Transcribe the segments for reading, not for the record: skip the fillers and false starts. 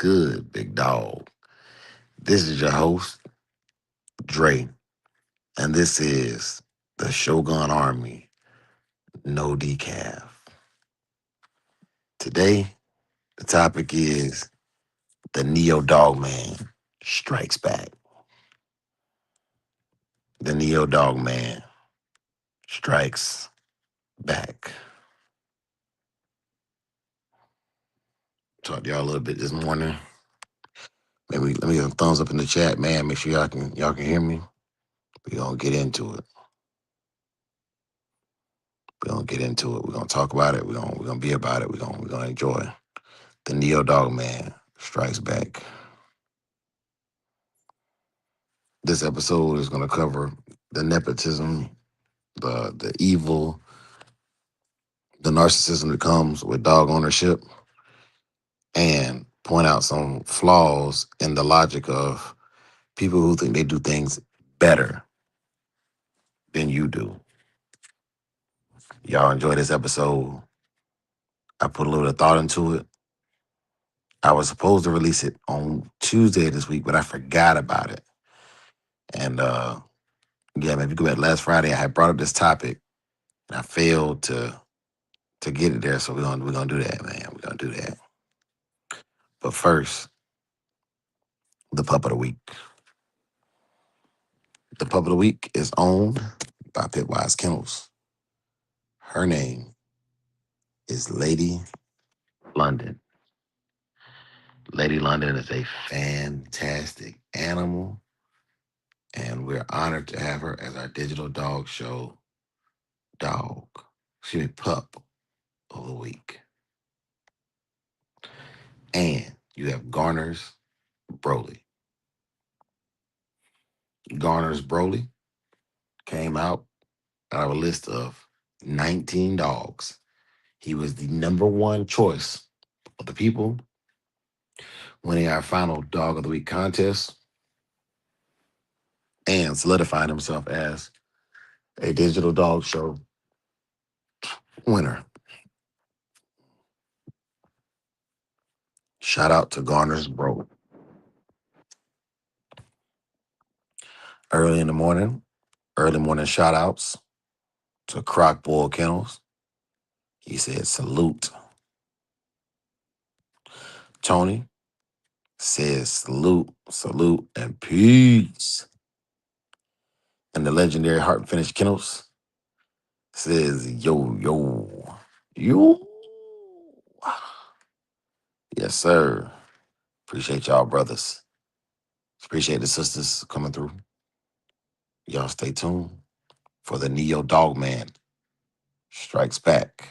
good, big dog? This is your host, Dre, and this is the Shogun Army, no decaf. Today, the topic is the Neo-Dogman strikes back. The Neo-Dogman strikes back. Talked to y'all a little bit this morning. Maybe let me get a thumbs up in the chat, man. Make sure y'all can hear me. We're gonna get into it. We're gonna get into it. We're gonna talk about it. We're gonna be about it. We're gonna enjoy. The Neo-Dogman strikes back. This episode is gonna cover the nepotism, the evil, the narcissism that comes with dog ownership, and point out some flaws in the logic of people who think they do things better than you do. Y'all enjoy this episode. I put a little thought into it. I was supposed to release it on Tuesday this week, but I forgot about it. And yeah, man, if you go back last Friday, I had brought up this topic and I failed to get it there. So we're gonna do that, man. We're gonna do that. But first, the pup of the week. The pup of the week is owned by Pitwise Kennels. Her name is Lady London. Lady London is a fantastic animal, and we're honored to have her as our digital dog show dog. Excuse me, pup of the week. And you have Garner's Broly. Garner's Broly came out out of a list of 19 dogs. He was the number one choice of the people, winning our final Dog of the Week contest and solidifying himself as a digital dog show winner. Shout out to Garner's Bro. Early in the morning, early morning shout outs to Croc Boy Kennels. He said, salute. Tony says, salute, salute, and peace. And the legendary Heart Finish Kennels says, yo, yo, yo. Yes, sir. Appreciate y'all, brothers. Appreciate the sisters coming through. Y'all stay tuned for the Neo-Dogman strikes back.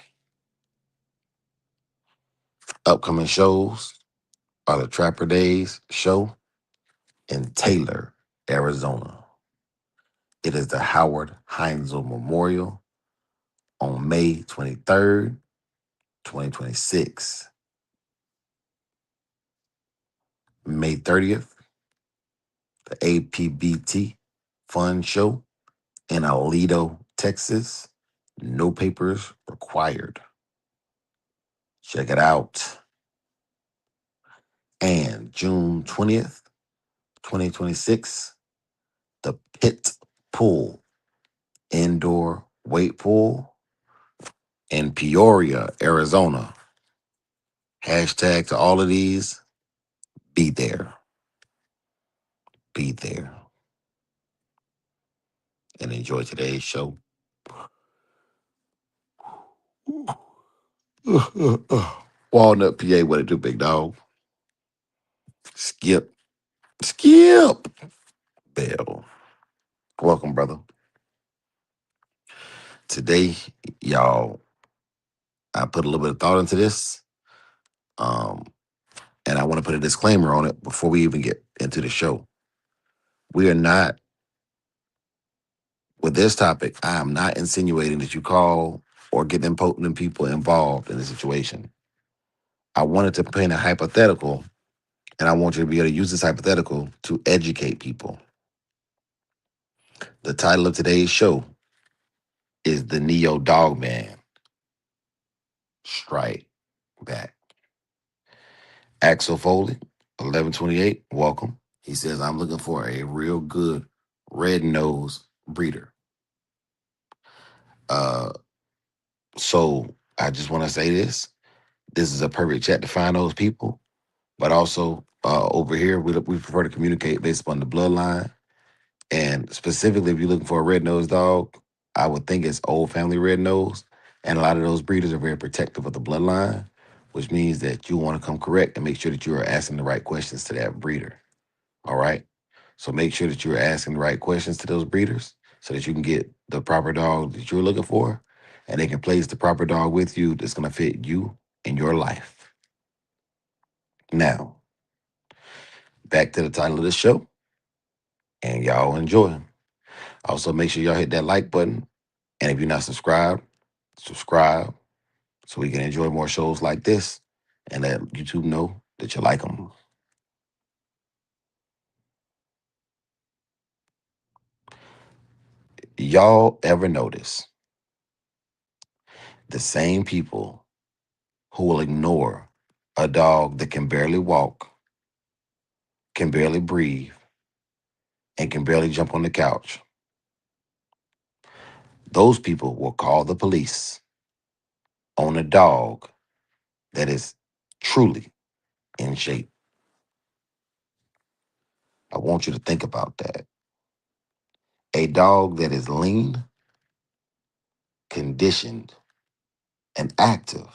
Upcoming shows are the Trapper Days show in Taylor, Arizona. It is the Howard Heinzel Memorial on May 23rd, 2026. May 30th, the APBT Fun Show in Aledo, Texas. No papers required. Check it out. And June 20th, 2026, the Pit Pool Indoor Weight Pool in Peoria, Arizona. Hashtag to all of these, be there. Be there. And enjoy today's show. Walnut, PA, what it do, big dog? Skip. Skip. Bell. Welcome, brother. Today, y'all, I put a little bit of thought into this. Um, and I want to put a disclaimer on it before we even get into the show. We are not, with this topic, I am not insinuating that you call or get impotent people involved in the situation. I wanted to paint a hypothetical, and I want you to be able to use this hypothetical to educate people. The title of today's show is The Neo-Dogman Strike Back. Axel Foley 1128, welcome. He says, I'm looking for a real good red nose breeder. Uh, so I just want to say this. This is a perfect chat to find those people. But also over here, we prefer to communicate based upon the bloodline. And specifically, if you're looking for a red nosed dog, I would think it's old family red nose. And a lot of those breeders are very protective of the bloodline, which means that you want to come correct and make sure that you are asking the right questions to that breeder. All right. So make sure that you're asking the right questions to those breeders so that you can get the proper dog that you're looking for, and they can place the proper dog with you that's going to fit you and your life. Now, back to the title of the show, and y'all enjoy. Also, make sure y'all hit that like button. And if you're not subscribed, subscribe so we can enjoy more shows like this and let YouTube know that you like them. Y'all ever notice the same people who will ignore a dog that can barely walk, can barely breathe, and can barely jump on the couch? Those people will call the police on a dog that is truly in shape. I want you to think about that. A dog that is lean, conditioned, and active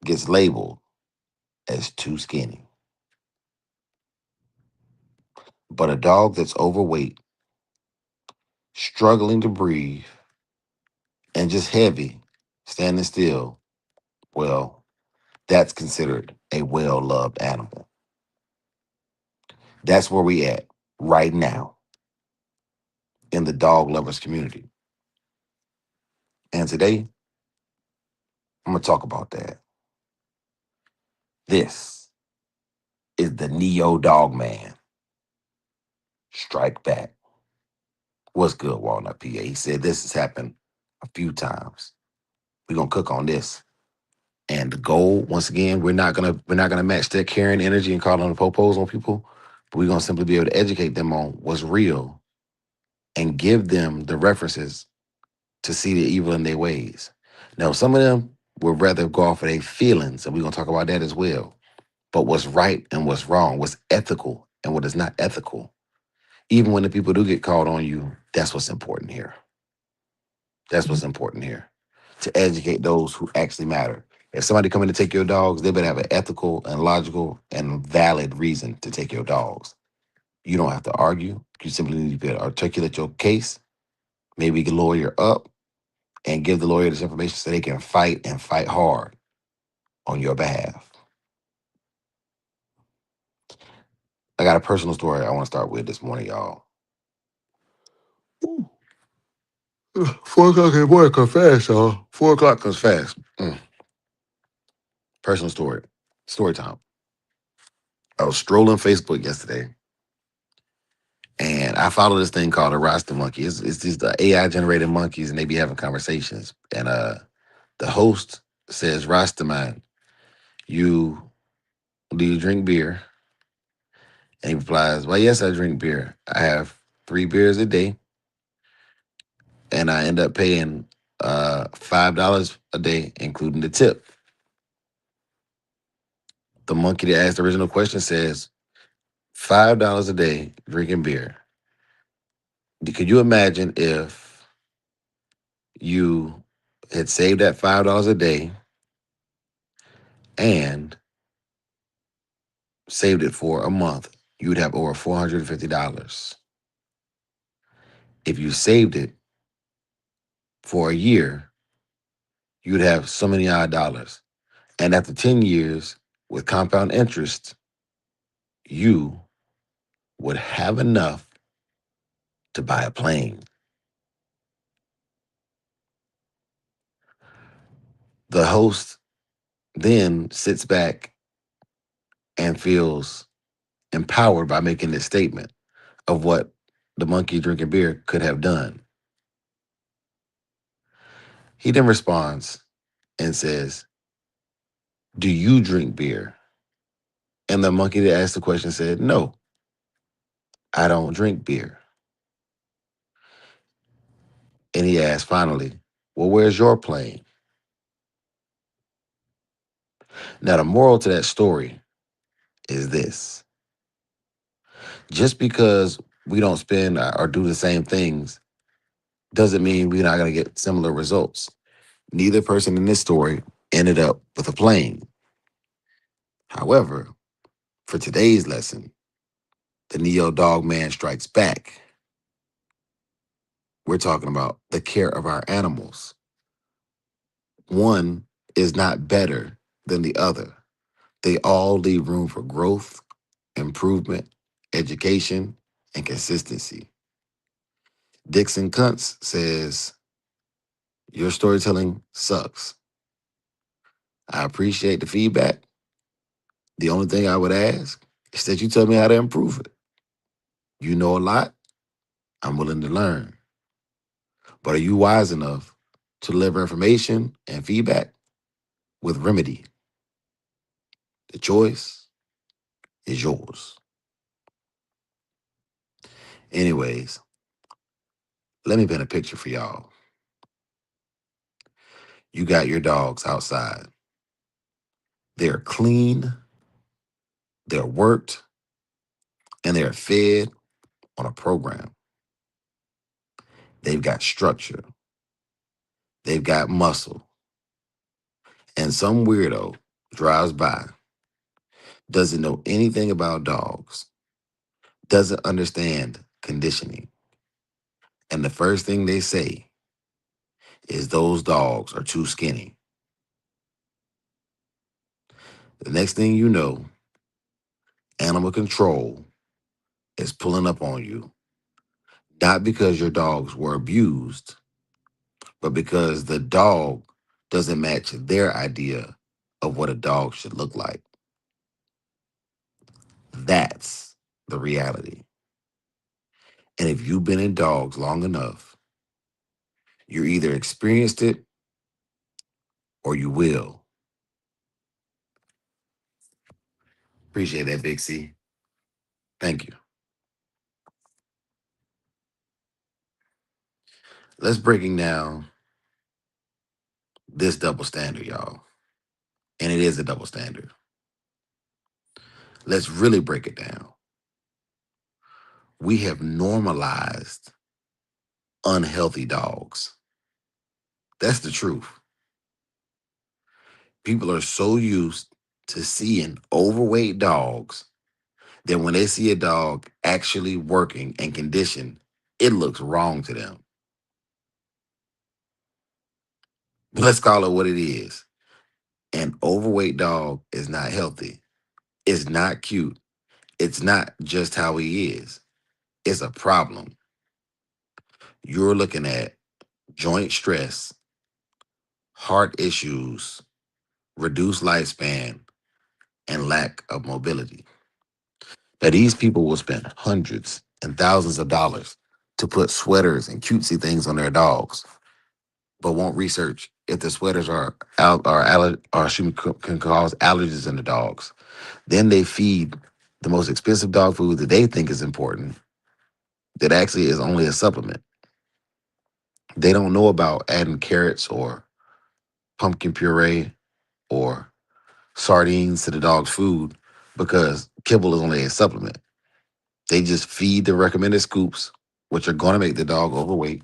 gets labeled as too skinny. But a dog that's overweight, struggling to breathe, and just heavy, standing still, well, that's considered a well loved animal. That's where we at right now in the dog lovers community. And today, I'm going to talk about that. This is the Neo-Dogman strike back. What's good, Walnut PA? He said this has happened a few times. We're going to cook on this. And the goal, once again, we're not gonna match their caring energy and call on the popos on people, but we're gonna simply be able to educate them on what's real and give them the references to see the evil in their ways. Now, some of them would rather go off of their feelings, and we're gonna talk about that as well. But what's right and what's wrong, what's ethical and what is not ethical, even when the people do get called on you, that's what's important here. That's what's important here. To educate those who actually matter. If somebody come in to take your dogs, they better have an ethical and logical and valid reason to take your dogs. You don't have to argue. You simply need to be able to articulate your case, maybe get a lawyer up and give the lawyer this information so they can fight and fight hard on your behalf. I got a personal story I want to start with this morning, y'all. Ooh. 4 o'clock in the morning comes fast, y'all. 4 o'clock comes fast. Personal story. Story time. I was strolling Facebook yesterday, and I follow this thing called a Rasta monkey. It's these the AI generated monkeys, and they be having conversations. And the host says, Rasta man, you do you drink beer? And he replies, well, yes, I drink beer. I have 3 beers a day, and I end up paying $5 a day, including the tip. The monkey that asked the original question says, $5 a day drinking beer. Could you imagine if you had saved that $5 a day and saved it for a month? You would have over $450. If you saved it for a year, you'd have so many odd dollars. And after 10 years, with compound interest, you would have enough to buy a plane. The host then sits back and feels empowered by making this statement of what the monkey drinking beer could have done. He then responds and says, do you drink beer? And the monkey that asked the question said, no, I don't drink beer. And he asked finally, well, where's your plane? Now, the moral to that story is this: just because we don't spend or do the same things doesn't mean we're not going to get similar results. Neither person in this story ended up with a plane. However, for today's lesson, the Neo-Dogman strikes back. We're talking about the care of our animals. One is not better than the other. They all leave room for growth, improvement, education, and consistency. Dixon Kuntz says, your storytelling sucks. I appreciate the feedback. The only thing I would ask is that you tell me how to improve it. You know a lot. I'm willing to learn. But are you wise enough to deliver information and feedback with remedy? The choice is yours. Anyways, let me paint a picture for y'all. You got your dogs outside. They're clean, they're worked, and they're fed on a program. They've got structure, they've got muscle, and some weirdo drives by, doesn't know anything about dogs, doesn't understand conditioning. And the first thing they say is those dogs are too skinny. The next thing you know, animal control is pulling up on you, not because your dogs were abused, but because the dog doesn't match their idea of what a dog should look like. That's the reality. And if you've been in dogs long enough, you either experienced it or you will. Appreciate that, Big C. Thank you. Let's breaking down this double standard, y'all. And it is a double standard. Let's really break it down. We have normalized unhealthy dogs. That's the truth. People are so used to seeing overweight dogs that when they see a dog actually working and conditioned, it looks wrong to them. But let's call it what it is. An overweight dog is not healthy. It's not cute. It's not just how he is. It's a problem. You're looking at joint stress, heart issues, reduced lifespan, and lack of mobility. Now, these people will spend hundreds and thousands of dollars to put sweaters and cutesy things on their dogs, but won't research if the sweaters can cause allergies in the dogs. Then they feed the most expensive dog food that they think is important, that actually is only a supplement. They don't know about adding carrots or pumpkin puree or sardines to the dog's food because kibble is only a supplement. They just feed the recommended scoops, which are going to make the dog overweight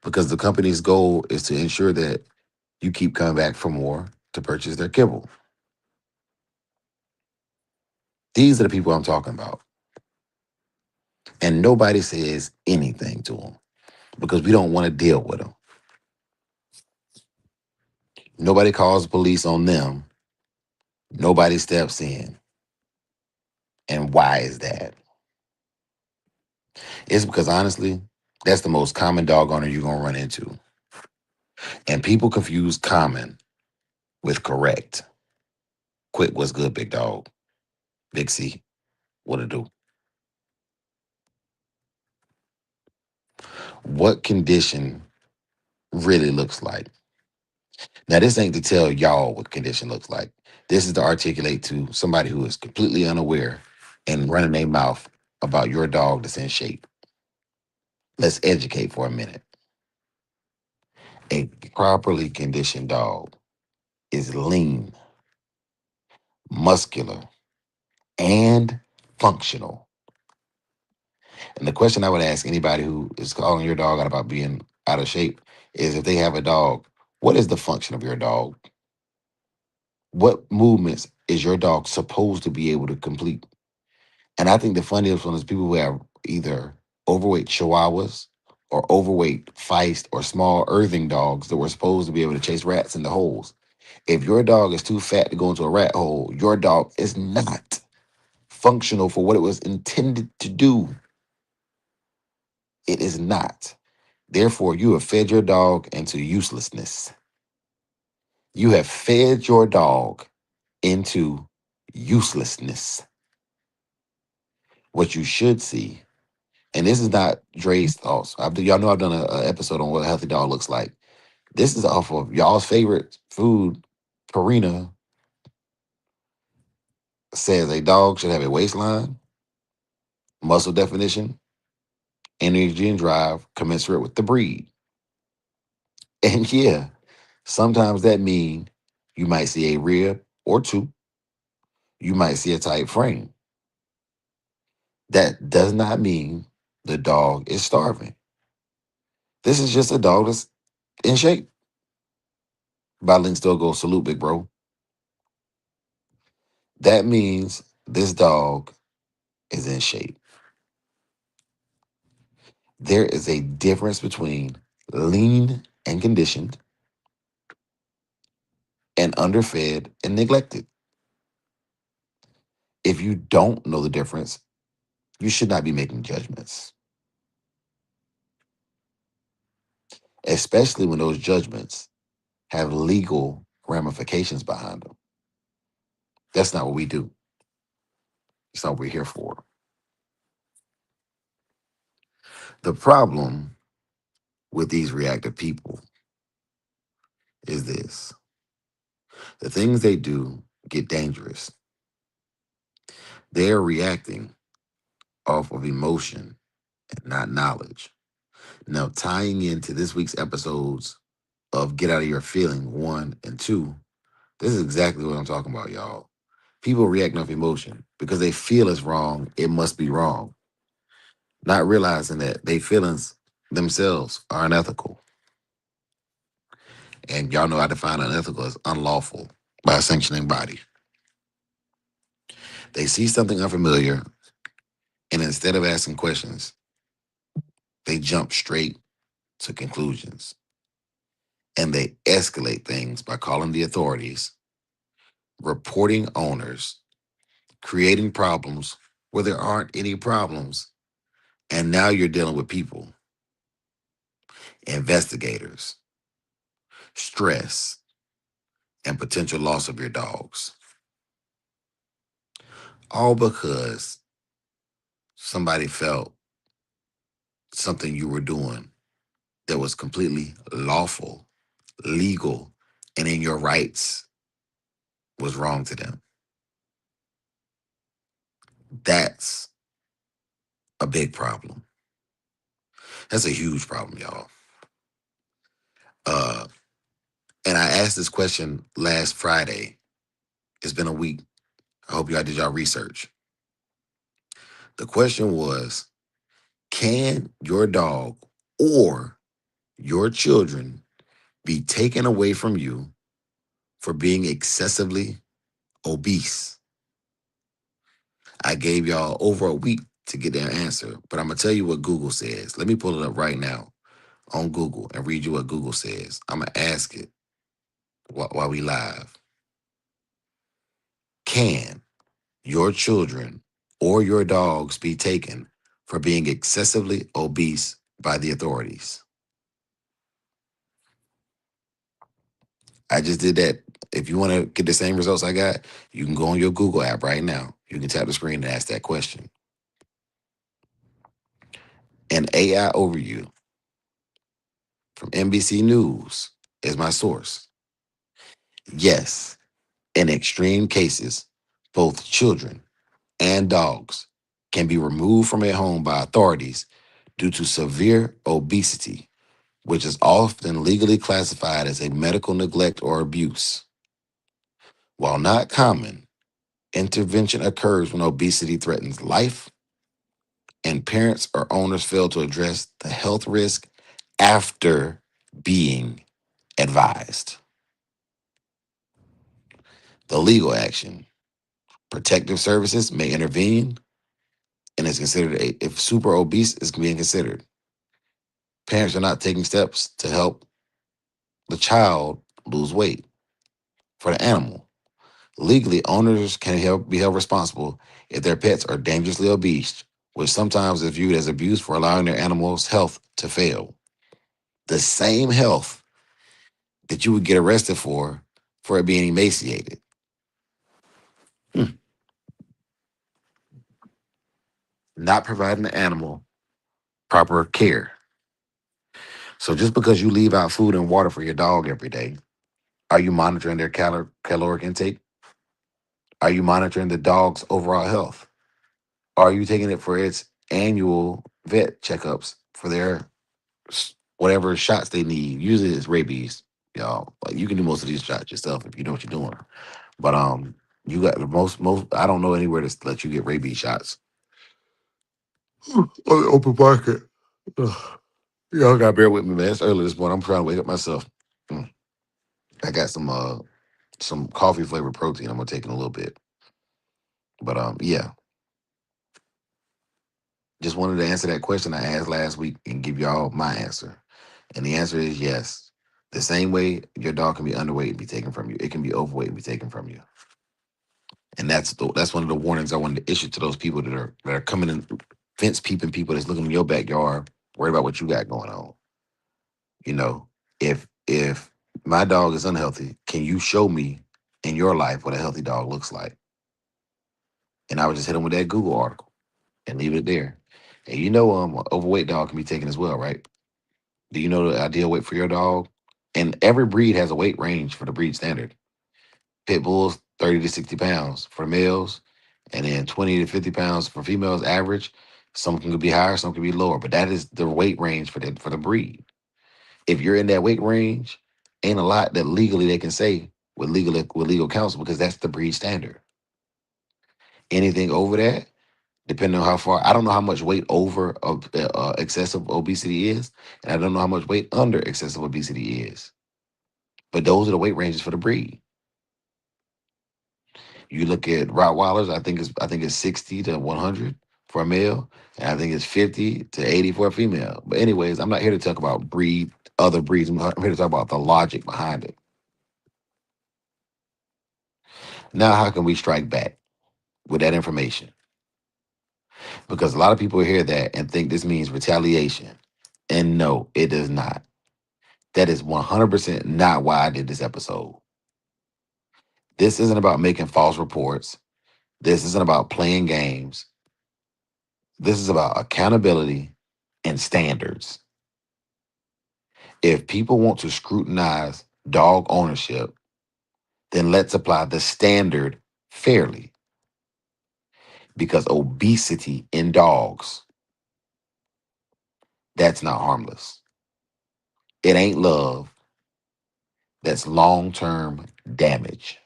because the company's goal is to ensure that you keep coming back for more to purchase their kibble. These are the people I'm talking about. And nobody says anything to them because we don't want to deal with them. Nobody calls the police on them. Nobody steps in. And why is that? It's because honestly, that's the most common dog owner you're going to run into. And people confuse common with correct. Quick, what's good, big dog? Big C, what it do? What condition really looks like? Now, this ain't to tell y'all what condition looks like. This is to articulate to somebody who is completely unaware and running their mouth about your dog that's in shape. Let's educate for a minute. A properly conditioned dog is lean, muscular, and functional. And the question I would ask anybody who is calling your dog out about being out of shape is, if they have a dog, what is the function of your dog? What movements is your dog supposed to be able to complete? And I think the funniest one is people who have either overweight chihuahuas or overweight feist or small earthing dogs that were supposed to be able to chase rats into holes. If your dog is too fat to go into a rat hole, your dog is not functional for what it was intended to do. It is not. Therefore, you have fed your dog into uselessness. You have fed your dog into uselessness. What you should see, and this is not Dre's thoughts. Y'all know I've done an episode on what a healthy dog looks like. This is off of y'all's favorite food. Purina says a dog should have a waistline, muscle definition, energy and drive commensurate with the breed. And yeah, sometimes that means you might see a rib or two. You might see a tight frame. That does not mean the dog is starving. This is just a dog that's in shape. Bottling still goes salute, big bro. That means this dog is in shape. There is a difference between lean and conditioned and underfed and neglected. If you don't know the difference, you should not be making judgments, especially when those judgments have legal ramifications behind them. That's not what we do. It's not what we're here for. The problem with these reactive people is this: the things they do get dangerous. They're reacting off of emotion and not knowledge. Now, tying into this week's episodes of Get Out of Your Feeling 1 and 2, this is exactly what I'm talking about, y'all. People react off emotion because they feel it's wrong, it must be wrong, not realizing that their feelings themselves are unethical. And y'all know I define unethical as unlawful by a sanctioning body. They see something unfamiliar, and instead of asking questions, they jump straight to conclusions. And they escalate things by calling the authorities, reporting owners, creating problems where there aren't any problems. And now you're dealing with people, investigators, stress, and potential loss of your dogs. All because somebody felt something you were doing that was completely lawful, legal, and in your rights was wrong to them. That's a big problem. That's a huge problem, y'all. Uh, and I asked this question last Friday. It's been a week. I hope y'all did y'all research. The question was, can your dog or your children be taken away from you for being excessively obese? I gave y'all over a week to get their answer, but I'm going to tell you what Google says. Let me pull it up right now on Google and read you what Google says. I'm going to ask it while we live. Can your children or your dogs be taken for being excessively obese by the authorities? I just did that. If you want to get the same results I got, you can go on your Google app right now. You can tap the screen and ask that question. An AI overview from NBC News is my source. Yes, in extreme cases, both children and dogs can be removed from a home by authorities due to severe obesity, which is often legally classified as a medical neglect or abuse. While not common, intervention occurs when obesity threatens life and parents or owners fail to address the health risk after being advised. The legal action. Protective services may intervene and is considered if super obese is being considered. Parents are not taking steps to help the child lose weight. For the animal, legally, owners can be held responsible if their pets are dangerously obese, which sometimes is viewed as abuse for allowing their animal's health to fail. The same health that you would get arrested for it being emaciated. Hmm. Not providing the animal proper care. So just because you leave out food and water for your dog every day, are you monitoring their caloric intake? Are you monitoring the dog's overall health? Are you taking it for its annual vet checkups for their whatever shots they need? Usually it's rabies, y'all. Like you can do most of these shots yourself if you know what you're doing. But you got the most. I don't know anywhere to let you get rabies shots on the open market. Ugh. Y'all gotta bear with me, man. It's early this morning. I'm trying to wake up myself. Mm. I got some coffee flavored protein. I'm gonna take in a little bit. But yeah, just wanted to answer that question I asked last week and give y'all my answer. And the answer is yes. The same way your dog can be underweight and be taken from you, it can be overweight and be taken from you. And that's one of the warnings I wanted to issue to those people that are coming in fence peeping people that's looking in your backyard, worried about what you got going on. You know, if my dog is unhealthy, can you show me in your life what a healthy dog looks like? And I would just hit them with that Google article and leave it there. And you know, an overweight dog can be taken as well, right? Do you know the ideal weight for your dog? And every breed has a weight range for the breed standard. Pit bulls, 30 to 60 pounds for males, and then 20 to 50 pounds for females average. Some can be higher, some can be lower, but that is the weight range for the breed. If you're in that weight range, ain't a lot that legally they can say with legal counsel because that's the breed standard. Anything over that, depending on how far, I don't know how much weight over of excessive obesity is, and I don't know how much weight under excessive obesity is. But those are the weight ranges for the breed. You look at Rottweilers, I think it's 60 to 100 for a male, and I think it's 50 to 80 for a female. But anyways, I'm not here to talk about other breeds. I'm here to talk about the logic behind it. Now, how can we strike back with that information? Because a lot of people hear that and think this means retaliation. And no, it does not. That is 100% not why I did this episode. This isn't about making false reports. This isn't about playing games. This is about accountability and standards. If people want to scrutinize dog ownership, then let's apply the standard fairly. Because obesity in dogs, that's not harmless. It ain't love. That's long term damage.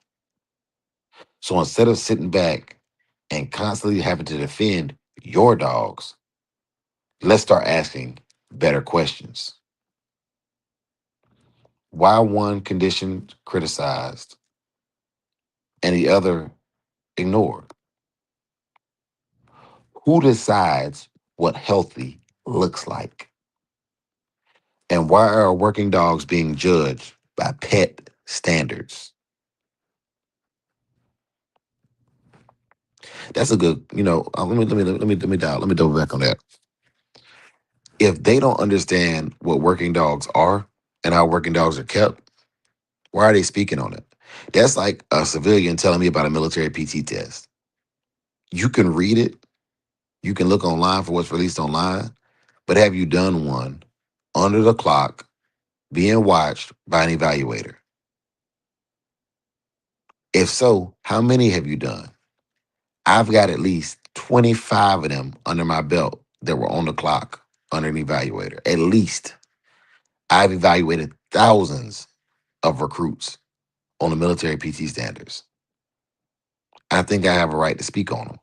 So instead of sitting back and constantly having to defend your dogs, let's start asking better questions. Why one condition criticized and the other ignored? Who decides what healthy looks like? And why are working dogs being judged by pet standards? That's a good, let me double back on that. If they don't understand what working dogs are and how working dogs are kept, why are they speaking on it? That's like a civilian telling me about a military PT test. You can read it, you can look online for what's released online, but have you done one under the clock, being watched by an evaluator? If so, how many have you done? I've got at least 25 of them under my belt that were on the clock under an evaluator. At least I've evaluated thousands of recruits on the military PT standards. I think I have a right to speak on them.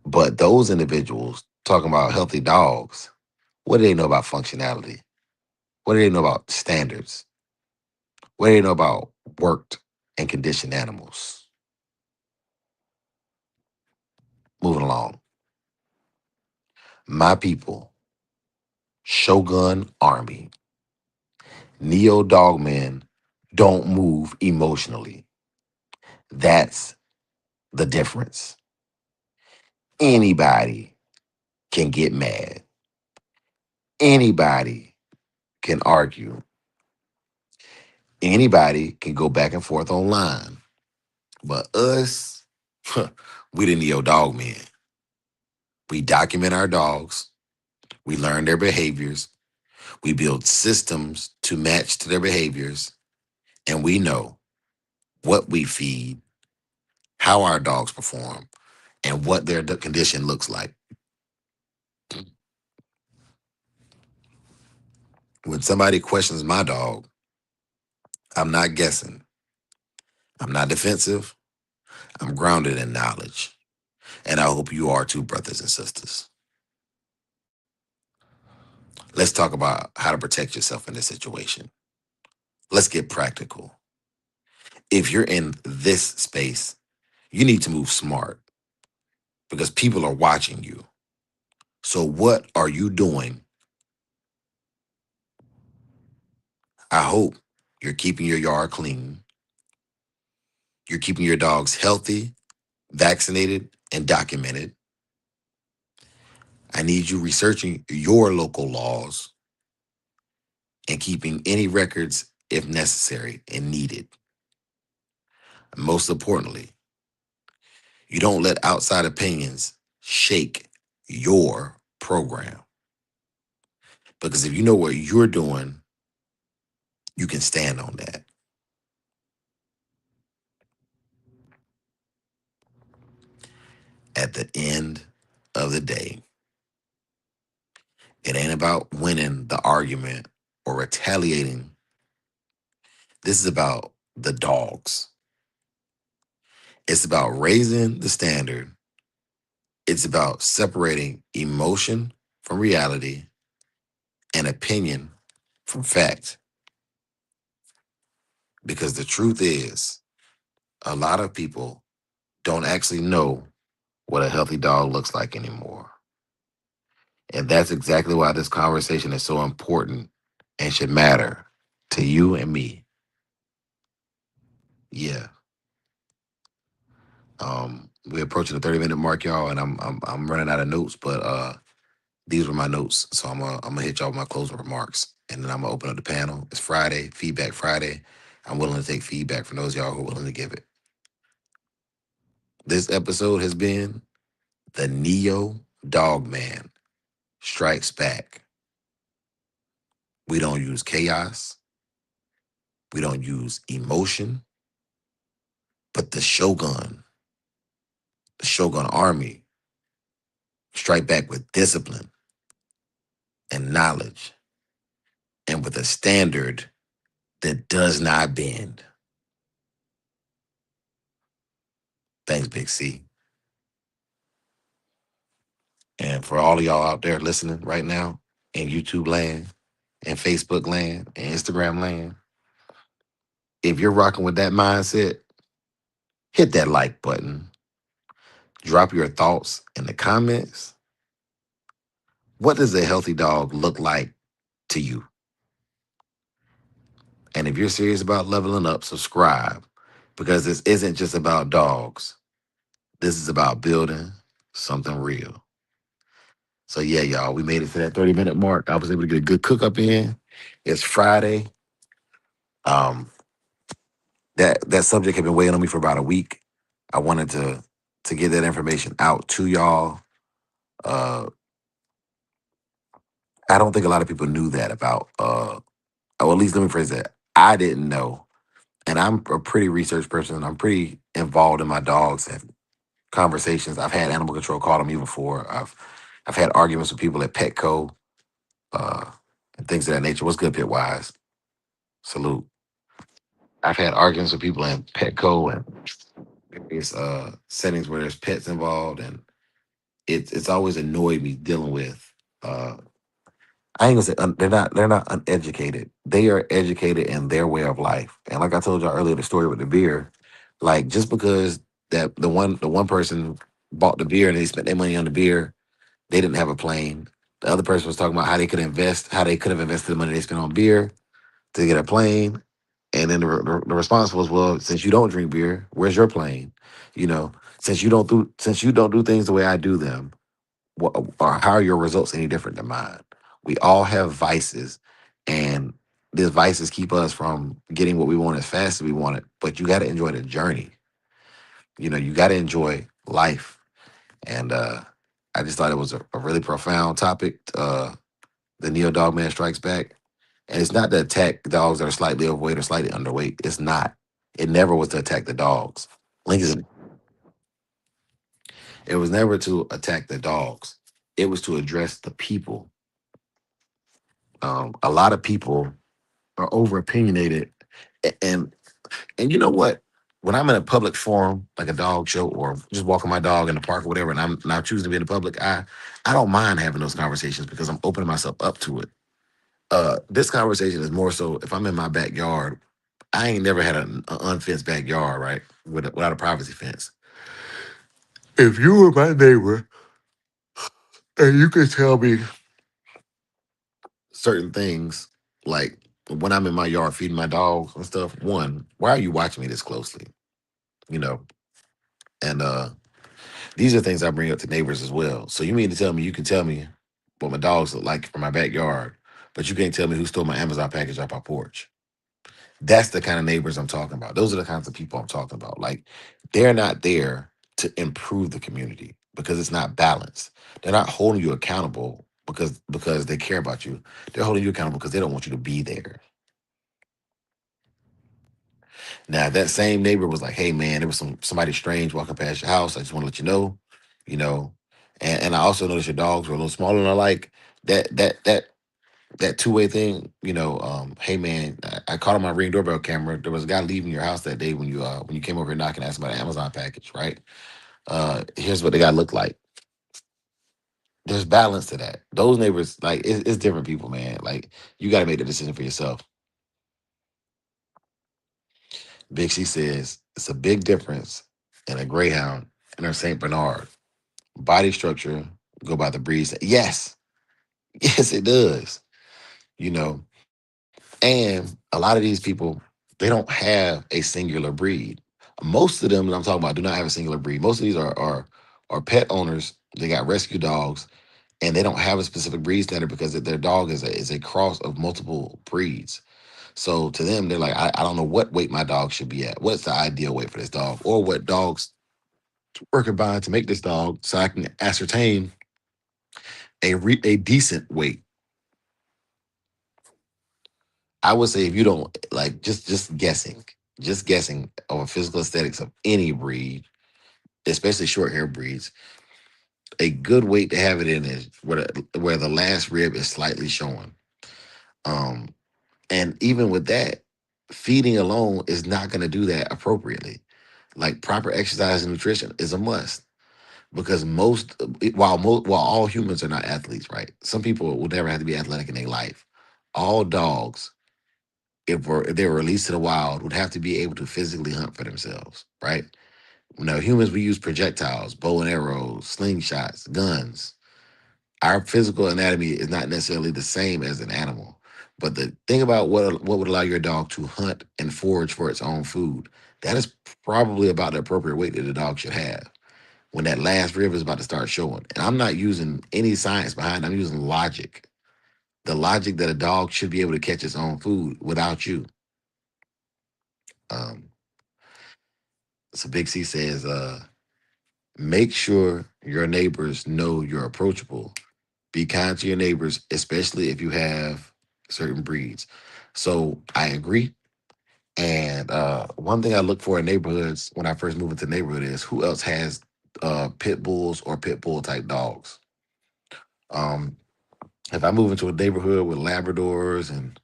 But those individuals talking about healthy dogs, what do they know about functionality? What do they know about standards? What do they know about worked and conditioned animals? Moving along. My people, Shogun Army, Neo-Dogman don't move emotionally. That's the difference. Anybody can get mad. Anybody can argue. Anybody can go back and forth online. But us, we the Neo-Dogmen. We document our dogs. We learn their behaviors. We build systems to match to their behaviors. And we know what we feed, how our dogs perform, and what their condition looks like. When somebody questions my dog, I'm not guessing. I'm not defensive. I'm grounded in knowledge. And I hope you are too, brothers and sisters. Let's talk about how to protect yourself in this situation. Let's get practical. If you're in this space, you need to move smart because people are watching you. So, what are you doing? I hope you're keeping your yard clean. You're keeping your dogs healthy, vaccinated, and documented. I need you researching your local laws and keeping any records if necessary and needed. Most importantly, you don't let outside opinions shake your program. Because if you know what you're doing, you can stand on that. At the end of the day, it ain't about winning the argument or retaliating. This is about the dogs. It's about raising the standard. It's about separating emotion from reality and opinion from fact. Because the truth is, a lot of people don't actually know what a healthy dog looks like anymore. And that's exactly why this conversation is so important and should matter to you and me. Yeah. We're approaching the 30-minute mark, y'all, and I'm running out of notes, but these were my notes. So I'm gonna hit y'all with my closing remarks. And then I'm gonna open up the panel. It's Friday, Feedback Friday. I'm willing to take feedback from those y'all who are willing to give it. This episode has been the Neo Dogman Strikes Back. We don't use chaos. We don't use emotion, but the Shogun Army, strike back with discipline and knowledge and with a standard that does not bend. Thanks, Big C. And for all of y'all out there listening right now in YouTube land and Facebook land and Instagram land, if you're rocking with that mindset, hit that like button. Drop your thoughts in the comments. What does a healthy dog look like to you? And if you're serious about leveling up, subscribe because this isn't just about dogs. This is about building something real. So yeah, y'all, we made it to that 30-minute mark. I was able to get a good cook up in. It's Friday. Um, that subject had been weighing on me for about a week. I wanted to get that information out to y'all. Uh, I don't think a lot of people knew that about or at least let me phrase that. I didn't know And I'm a pretty research person. I'm pretty involved in my dogs and conversations. I've had animal control call on me before. I've had arguments with people at Petco, uh, and things of that nature. What's good, Pitwise? Salute. I've had arguments with people in Petco and various settings where there's pets involved, and it's always annoyed me dealing with. Uh, I ain't gonna say they're not uneducated. They are educated in their way of life. And like I told y'all earlier, the story with the beer, like just because that the one person bought the beer and they spent their money on the beer, they didn't have a plane. The other person was talking about how they could have invested the money they spent on beer to get a plane. And then the response was, well, since you don't drink beer, where's your plane? You know, since you don't do things the way I do them, or how are your results any different than mine? We all have vices, and these vices keep us from getting what we want as fast as we want it. But you got to enjoy the journey. You got to enjoy life. And I just thought it was a really profound topic. The Neo-Dogman Strikes Back. And it's not to attack dogs that are slightly overweight or slightly underweight. It's not. It never was to attack the dogs. Lincoln, it was never to attack the dogs. It was to address the people. A lot of people are over opinionated, and you know what? When I'm in a public forum, like a dog show, or just walking my dog in the park or whatever, and I'm not choosing to be in the public, I don't mind having those conversations because I'm opening myself up to it. This conversation is more so if I'm in my backyard. I ain't never had an unfenced backyard, right? Without a privacy fence. If you were my neighbor and you could tell me certain things, like when I'm in my yard feeding my dogs and stuff, one, why are you watching me this closely? You know, and these are things I bring up to neighbors as well. So you mean to tell me you can tell me what my dogs look like from my backyard, but you can't tell me who stole my Amazon package off my porch? That's the kind of neighbors I'm talking about. Those are the kinds of people I'm talking about. Like they're not there to improve the community because it's not balanced. They're not holding you accountable because they care about you. They're holding you accountable because they don't want you to be there. Now, if that same neighbor was like, "Hey, man, there was somebody strange walking past your house. I just want to let you know, you know." And I also noticed your dogs were a little smaller than I like. That two-way thing, hey man, I caught on my Ring doorbell camera. There was a guy leaving your house that day when you came over here knocking, asking about an Amazon package, right? Here's what the guy looked like. There's balance to that. Those neighbors, like, it's different people, man. Like, you got to make the decision for yourself. Big C says it's a big difference in a Greyhound and a Saint Bernard. Body structure go by the breeds. Yes, yes, it does. You know, and a lot of these people, they don't have a singular breed. Most of them that I'm talking about do not have a singular breed. Most of these are pet owners. They got rescue dogs, and they don't have a specific breed standard because their dog is a cross of multiple breeds. So to them, they're like, I don't know what weight my dog should be at. What's the ideal weight for this dog, or what dogs working by to make this dog, so I can ascertain a decent weight. I would say if you don't like just guessing over physical aesthetics of any breed, especially short hair breeds, a good weight to have it in is where the last rib is slightly showing. Um, and even with that, feeding alone is not going to do that appropriately. Like proper exercise and nutrition is a must because while all humans are not athletes, right? Some people will never have to be athletic in their life. All dogs, if they were released to the wild, would have to be able to physically hunt for themselves, right? Now, humans, we use projectiles, bow and arrows, slingshots, guns. Our physical anatomy is not necessarily the same as an animal. But the thing about what would allow your dog to hunt and forage for its own food, that is probably about the appropriate weight that the dog should have when that last rib is about to start showing. And I'm not using any science behind it. I'm using logic. The logic that a dog should be able to catch its own food without you. Um, so Big C says, make sure your neighbors know you're approachable. Be kind to your neighbors, especially if you have certain breeds. So I agree. And one thing I look for in neighborhoods when I first move into the neighborhood is who else has pit bulls or pit bull type dogs. Um, if I move into a neighborhood with Labradors and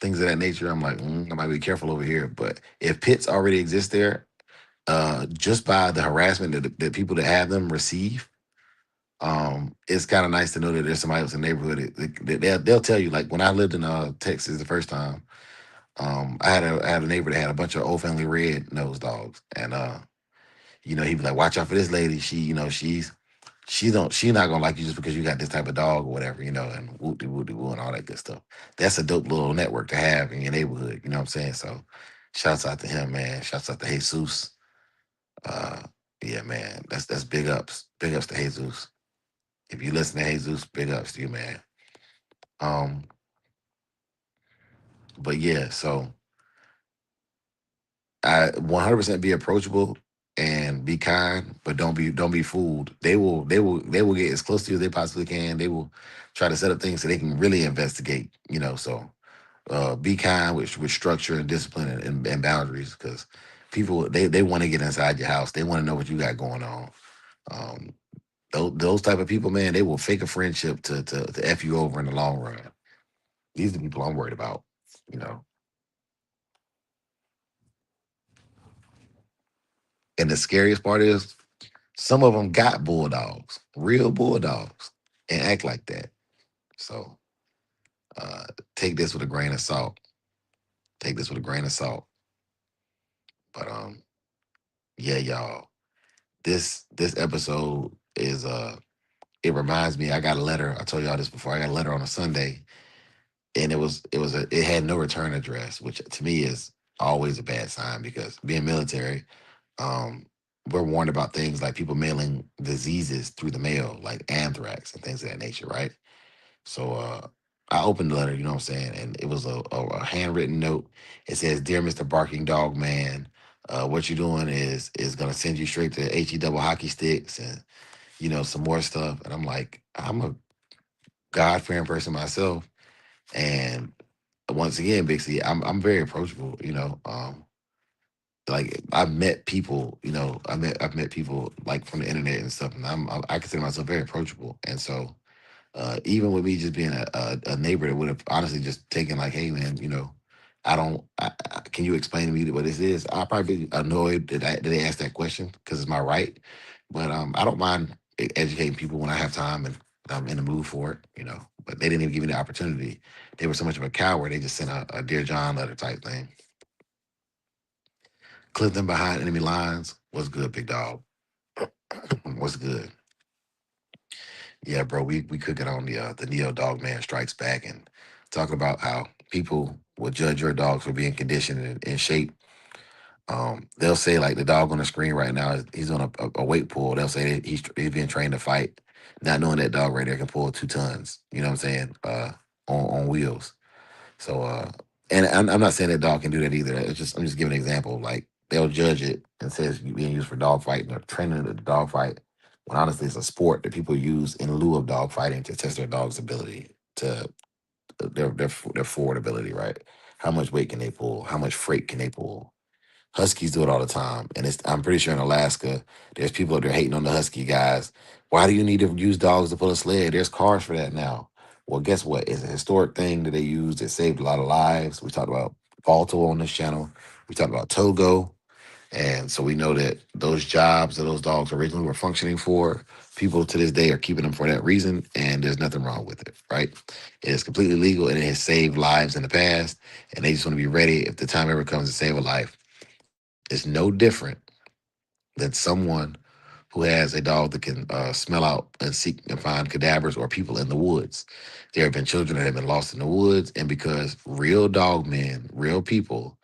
things of that nature, I'm like, I might be careful over here. But if pits already exist there, just by the harassment that people that have them receive, it's kind of nice to know that there's somebody else in the neighborhood. They'll tell you, like when I lived in Texas the first time, I had a neighbor that had a bunch of old family red nosed dogs, and he'd be like, "Watch out for this lady. She's not gonna like you just because you got this type of dog or whatever, and whoop de whoop de woo and all that good stuff." That's a dope little network to have in your neighborhood. You know what I'm saying? So, shouts out to him, man. Shouts out to Jesus. Uh, yeah, man. That's big ups. Big ups to Jesus. If you listen to Jesus, big ups to you, man. Um, but yeah, so I 100% be approachable and be kind, but don't be fooled. They will get as close to you as they possibly can. They will try to set up things so they can really investigate. So be kind with structure and discipline and boundaries because people they want to get inside your house. They want to know what you got going on. Um, those type of people, man, they will fake a friendship to f you over in the long run. These are the people I'm worried about. You know, and the scariest part is some of them got bulldogs, real bulldogs, and act like that. So uh, take this with a grain of salt. Take this with a grain of salt. But yeah, y'all. This episode is it reminds me. I got a letter. I told y'all this before. I got a letter on a Sunday, and it had no return address, which to me is always a bad sign because being military, um, we're warned about things like people mailing diseases through the mail, like anthrax and things of that nature, right? So I opened the letter, you know what I'm saying, and it was a handwritten note. It says, "Dear Mr. Barking Dog Man, what you're doing is gonna send you straight to HE double hockey sticks and some more stuff." And I'm like, I'm a God fearing person myself, and once again, Big C, I'm very approachable. Like I've met people, I've met people like from the internet and stuff, and I consider myself very approachable, and so even with me just being a neighbor that would have honestly just taken like, "Hey man, I don't. Can you explain to me what this is?" I'll probably be annoyed that they asked that question because it's my right. But I don't mind educating people when I have time and I'm in the mood for it. But they didn't even give me the opportunity. They were so much of a coward. They just sent a Dear John letter type thing. Clifton behind enemy lines. What's good, big dog? What's good? Yeah, bro, we could get on the Neo-Dogman Strikes Back and talk about how people will judge your dog for being conditioned and in shape. They'll say like the dog on the screen right now he's on a weight pull. They'll say that he's being trained to fight, not knowing that dog right there can pull 2 tons. You know what I'm saying? On wheels. So and I'm not saying that dog can do that either. I'm just giving an example. Like they'll judge it and says being used for dog fighting or training the dog fight. When honestly, it's a sport that people use in lieu of dog fighting to test their dog's ability to their forward ability. Right? How much weight can they pull? How much freight can they pull? Huskies do it all the time, and I'm pretty sure in Alaska, there's people out there hating on the husky guys. Why do you need to use dogs to pull a sled? There's cars for that now. Well, guess what? It's a historic thing that they used. It saved a lot of lives. We talked about Balto on this channel. We talked about Togo. And so we know that those jobs that those dogs originally were functioning for, people to this day are keeping them for that reason, and there's nothing wrong with it, right? It is completely legal and it has saved lives in the past, and they just want to be ready if the time ever comes to save a life. It's no different than someone who has a dog that can smell out and seek and find cadavers or people in the woods. There have been children that have been lost in the woods, and because real dog men, real people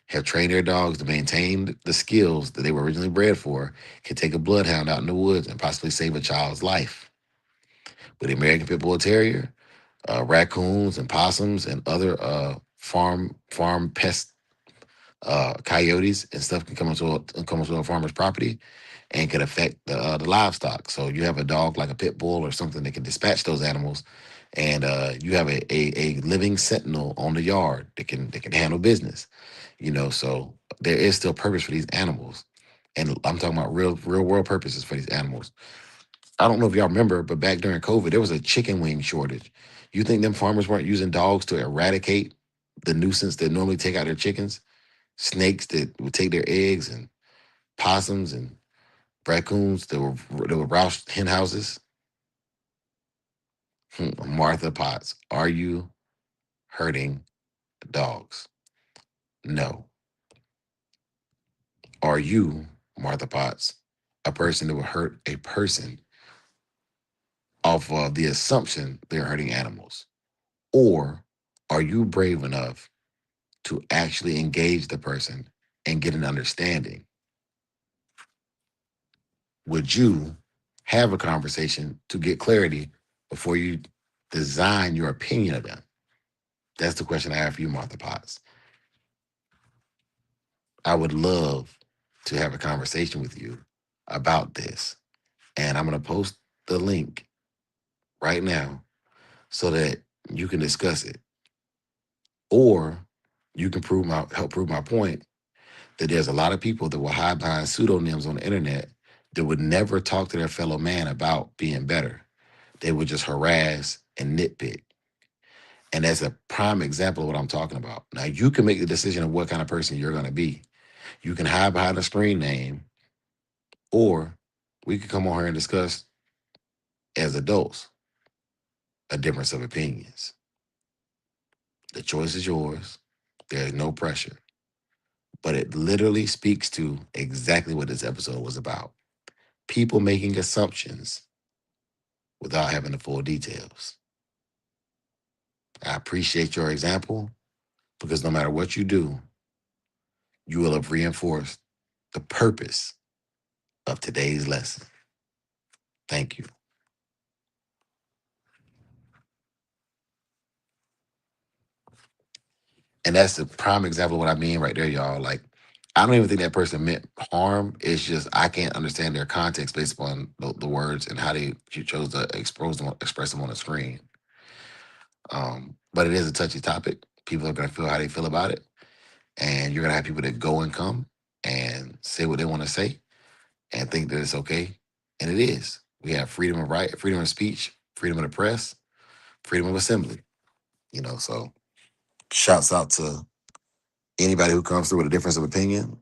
have trained their dogs to maintain the skills that they were originally bred for, can take a bloodhound out in the woods and possibly save a child's life. With the American Pit Bull Terrier, raccoons and possums and other farm pests, coyotes and stuff can come onto a farmer's property and can affect the livestock. So you have a dog like a pit bull or something that can dispatch those animals and you have a living sentinel on the yard that can handle business. So there is still purpose for these animals, and I'm talking about real world purposes for these animals. I don't know if y'all remember, but back during COVID, there was a chicken wing shortage. You think them farmers weren't using dogs to eradicate the nuisance that normally take out their chickens? Snakes that would take their eggs, and possums and raccoons that would roust hen houses. Martha Potts, are you hurting dogs? No. Are you, Martha Potts, a person that would hurt a person off of the assumption they're hurting animals? Or are you brave enough to actually engage the person and get an understanding? Would you have a conversation to get clarity before you design your opinion of them? That's the question I have for you, Martha Potts. I would love to have a conversation with you about this. And I'm going to post the link right now so that you can discuss it. Or you can help prove my point that there's a lot of people that will hide behind pseudonyms on the internet that would never talk to their fellow man about being better. They would just harass and nitpick. And that's a prime example of what I'm talking about. Now you can make the decision of what kind of person you're going to be. You can hide behind a screen name, or we could come on here and discuss as adults a difference of opinions. The choice is yours. There's no pressure. But it literally speaks to exactly what this episode was about. People making assumptions without having the full details. I appreciate your example because no matter what you do, you will have reinforced the purpose of today's lesson. Thank you. And that's the prime example of what I mean right there, y'all. Like, I don't even think that person meant harm. It's just I can't understand their context based upon the words and how they you chose to express them on the screen. But it is a touchy topic. People are gonna feel how they feel about it, and you're gonna have people that go and come and say what they want to say and think that it's okay, and it is. We have freedom of right, freedom of speech, freedom of the press, freedom of assembly. So shouts out to anybody who comes through with a difference of opinion.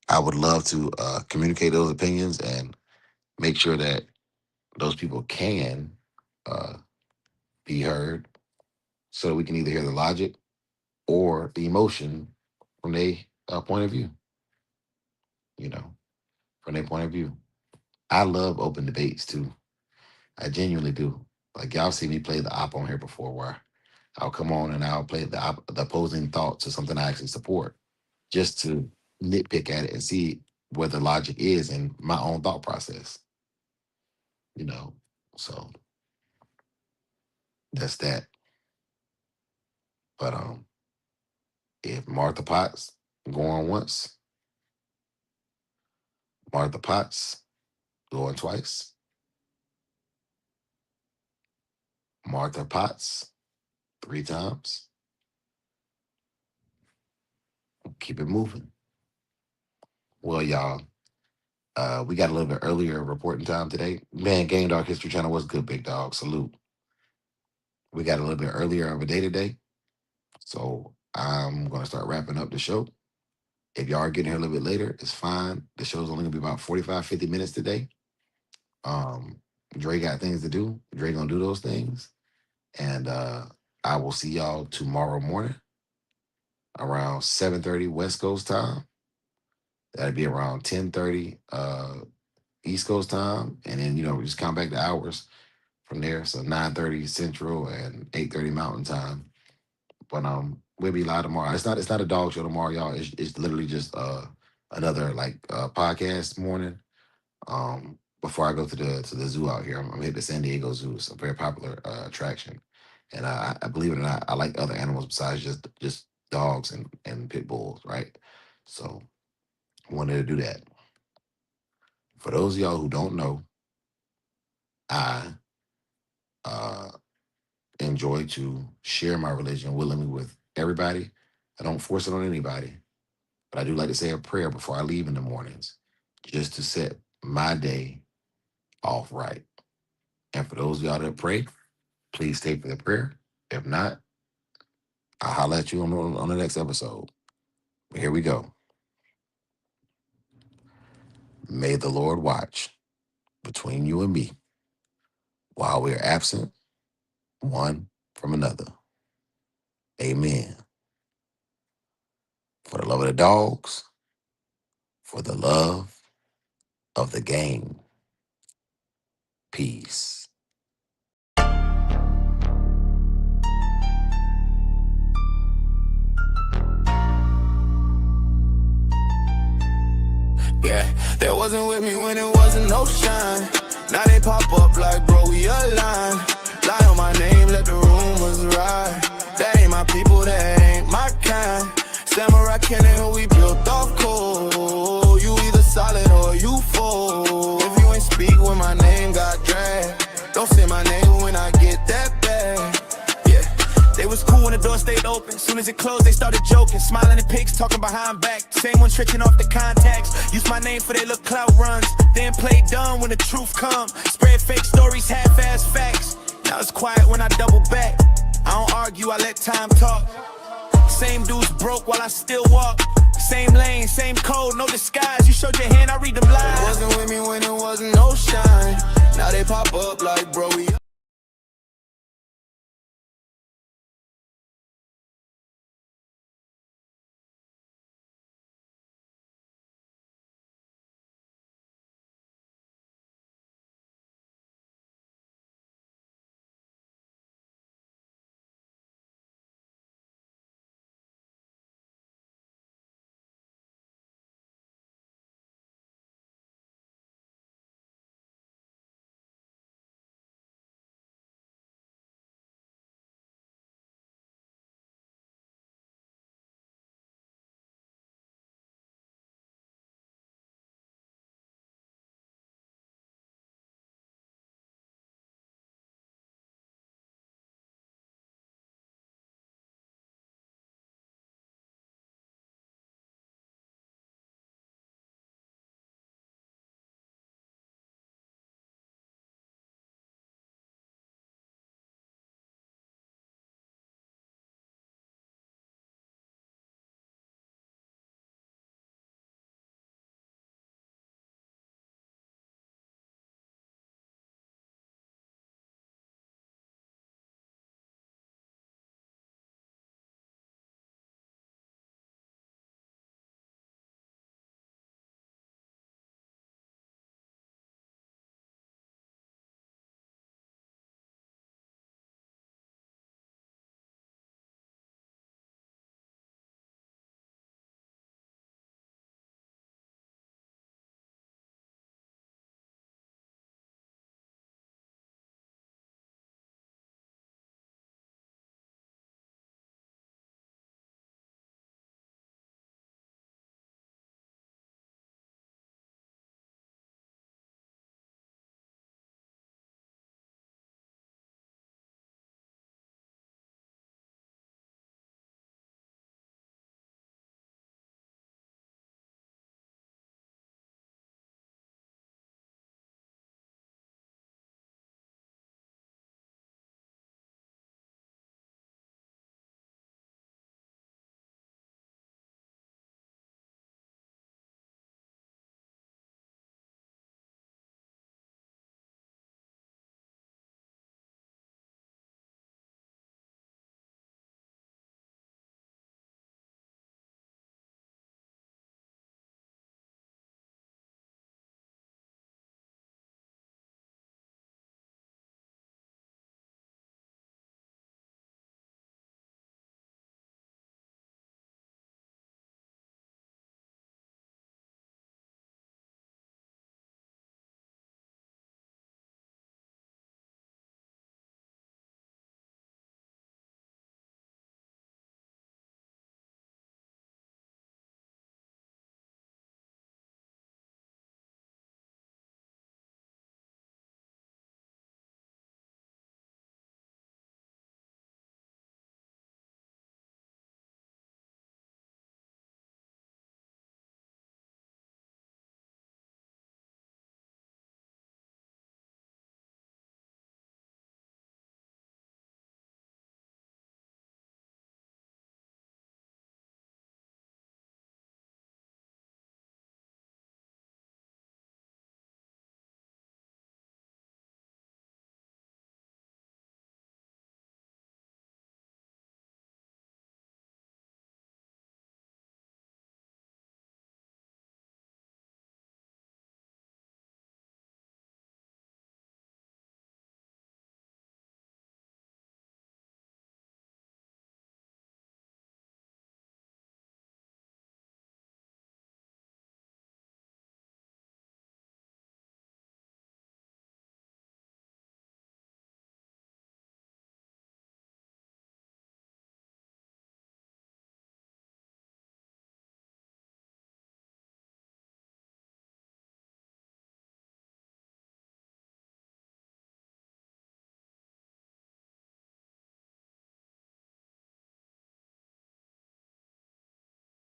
I would love to communicate those opinions and make sure that those people can uh, be heard so that we can either hear the logic or the emotion from their point of view, you know, from their point of view. I love open debates too. I genuinely do. Like y'all see me play the op on here before where I'll come on and I'll play the opposing thought to something I actually support just to nitpick at it and see where the logic is in my own thought process, you know. So that's that. But if Martha Potts going once, Martha Potts going twice, Martha Potts three times, keep it moving. Well, y'all, we got a little bit earlier reporting time today. Man, Game Dog History Channel was good, big dog. Salute. We got a little bit earlier of a day today. So I'm gonna start wrapping up the show. If y'all are getting here a little bit later, it's fine. The show's only gonna be about 45, 50 minutes today. Um, Dre got things to do. Dre gonna do those things. And I will see y'all tomorrow morning around 7:30 West Coast time. That'll be around 10:30 East Coast time. And then, we just count back the hours from there. So 9:30 Central and 8:30 Mountain time. But we'll be live tomorrow. It's not a dog show tomorrow, y'all. It's literally just another like podcast morning. Before I go to the zoo out here, I'm headed to San Diego Zoo. It's a very popular attraction, and I believe it or not, I like other animals besides just dogs and pit bulls, right? So I wanted to do that. For those of y'all who don't know, I uh, am enjoy to share my religion willingly with everybody. I don't force it on anybody, but I do like to say a prayer before I leave in the mornings, just to set my day off right. And for those of y'all that pray, please stay for the prayer. If not, I'll holler at you on the next episode. But here we go. May the Lord watch between you and me while we are absent one from another. Amen. For the love of the dogs, for the love of the game. Peace. Yeah, they wasn't with me when it wasn't no shine. Now they pop up like, bro, we aligned. Lie on my name, let the rumors ride. That ain't my people, that ain't my kind. Samurai cannon, who we built off cold. You either solid or you fold. If you ain't speak when my name got dragged, don't say my name when I get that bad. Yeah, they was cool when the door stayed open. Soon as it closed, they started joking. Smiling at pics, talking behind back. Same one tricking off the contacts. Use my name for their little clout runs. Then play dumb when the truth come. Spread fake stories, half-ass facts. Now it's quiet when I double back. I don't argue, I let time talk. Same dudes broke while I still walk. Same lane, same code, no disguise. You showed your hand, I read them lies. They wasn't with me when it wasn't no shine. Now they pop up like, bro,